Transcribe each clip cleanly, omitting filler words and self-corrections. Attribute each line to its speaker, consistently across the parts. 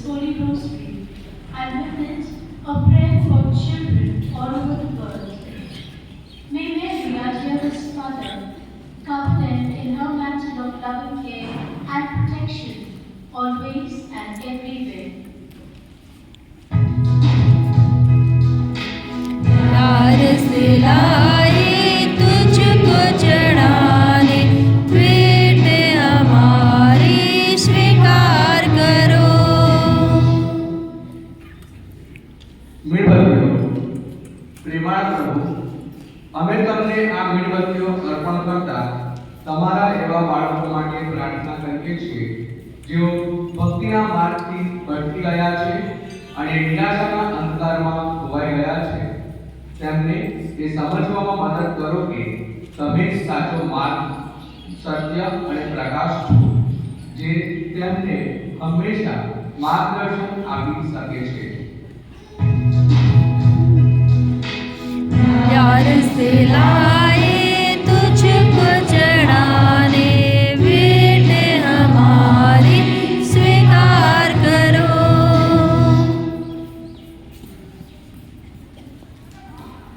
Speaker 1: Holy Rosary and witness a prayer for children all over the world. May Mary, our dearest Mother, cover them in her mantle of loving care and protection, always and everywhere.
Speaker 2: प्यार से लाए तुझको चढ़ाने, बेटे हमारी स्वीकार करो।
Speaker 3: મીણબત્તીઓ પ્રેમાળ પ્રભુ, અમે તમને આ મીણબત્તીઓ અર્પણ કરતા તમારા એવા બાળકો માટે પ્રાર્થના કરીએ છીએ જેઓ ભક્તિના માર્ગથી ભટકી ગયા છે અને નિરાશાના અંધકારમાં ખોવાઈ ગયા છે. તેમને એ સમજવામાં મદદ કરો કે તમે જ સાચો માર્ગ, સત્ય અને પ્રકાશ છો, જે તેમને હંમેશા માર્ગદર્શન આપી શકે છે.
Speaker 2: प्यार से लाए तुझको चढ़ाने, बेटे हमारी स्वीकार करो।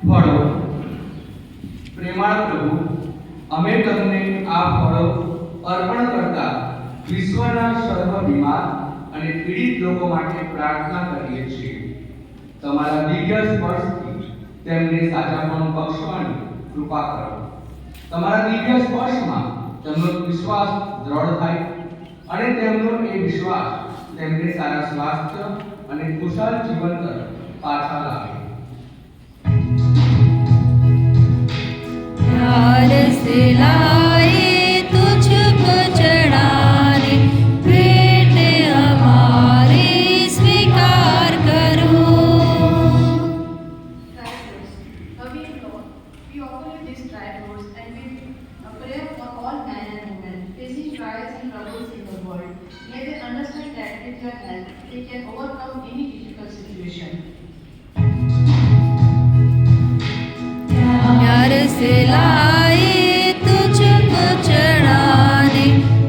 Speaker 3: ફળો પ્રેમાળ પ્રભુ, અમે તમને આ ફળો અર્પણ કરતા વિશ્વના સર્વ બીમાર અને પીડિત લોકો માટે પ્રાર્થના કરીએ છીએ. તમારા દિવ્ય સ્પર્શથી તેમને સાચાપણું બક્ષવાની કૃપા કરો. તમારા દિવ્ય સ્પર્શમાં તેમનો વિશ્વાસ દ્રઢ થાય અને તેમનો એ વિશ્વાસ તેમને સારા સ્વાસ્થ્ય અને કુશળ જીવન તરફ પાછા લાવે.
Speaker 2: प्यार से लाए तुझको चढ़ाने, बेटे हमारी स्वीकार करो।
Speaker 1: Trifles, loving Lord, we offer you these trifles and we pray for all men and women facing trials and troubles in the world. May they understand that with your help they can overcome any difficult situation.
Speaker 2: प्यार से लाए तुझको चढ़ाने,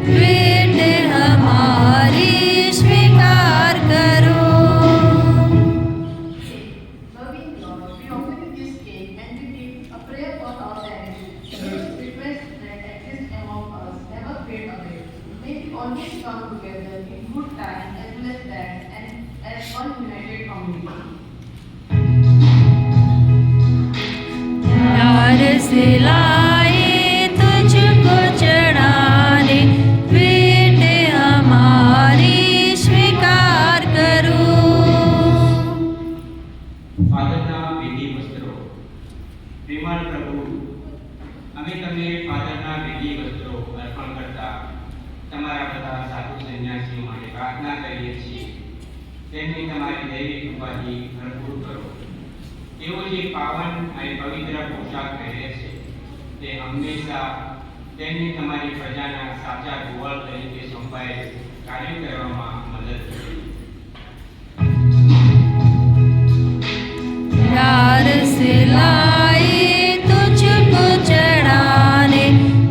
Speaker 2: बेटे हमारी स्वीकार करो।
Speaker 1: Loving Lord, we offer you this cake and we give a prayer for our parents. This request that exists among us never fade away. May we always come together in good time as well as bad and as one united community.
Speaker 2: प्यार से लाए तुझको चढ़ाने, बेटे हमारी स्वीकार करो।
Speaker 4: ફાધરના વિધિ વસ્ત્રો પ્રેમાળ પ્રભુ, અમે તમને ફાધરના વિધિ વસ્ત્રો અર્પણ કરતા તમારા બધા સાધુ સંન્યાસીઓ માટે પ્રાર્થના કરીએ છીએ. તેમને તમારી દૈવી કૃપાથી ભરપૂર કરો. તેઓ જે પાવન અને પવિત્ર પોશાક પહેરે છે તે હંમેશા તેમને તમારી પ્રજાના સાચા ગોવાળ તરીકે સોંપાયેલ કાર્ય કરવામાં મદદ કરે.
Speaker 2: प्यार से लाए तुझको चढ़ाने,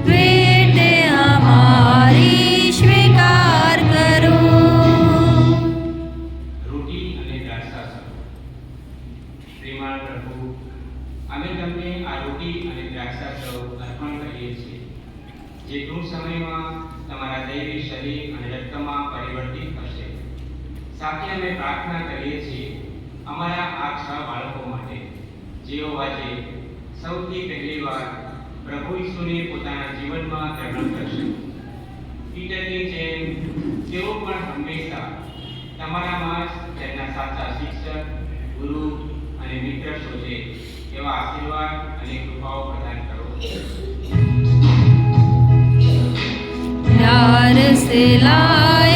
Speaker 2: बेटे हमारी स्वीकार करो।
Speaker 4: રોટી અને દ્રાક્ષાસવ પ્રેમાળ પ્રભુ, અમે તમને આ રોટી અને દ્રાક્ષાસવ અર્પણ કરીએ છીએ, જે ટૂંક સમયમાં તમારા દૈવી શરીર અને રક્તમાં પરિવર્તિત થશે. સાથે અમે પ્રાર્થના કરીએ છીએ અમારા આ 6 બાળકો માટે, જેઓ આજે સૌથી પહેલી વાર પ્રભુ ઈસુને પોતાના જીવનમાં ગ્રહણ કરશે. પીટરની જેમ તેઓ પણ હંમેશા તમારામાં જ તેમના સાચા શિક્ષક, ગુરુ અને મિત્ર શોધે એવા આશીર્વાદ અને કૃપાઓ પ્રદાન કરો.
Speaker 2: प्यार से लाए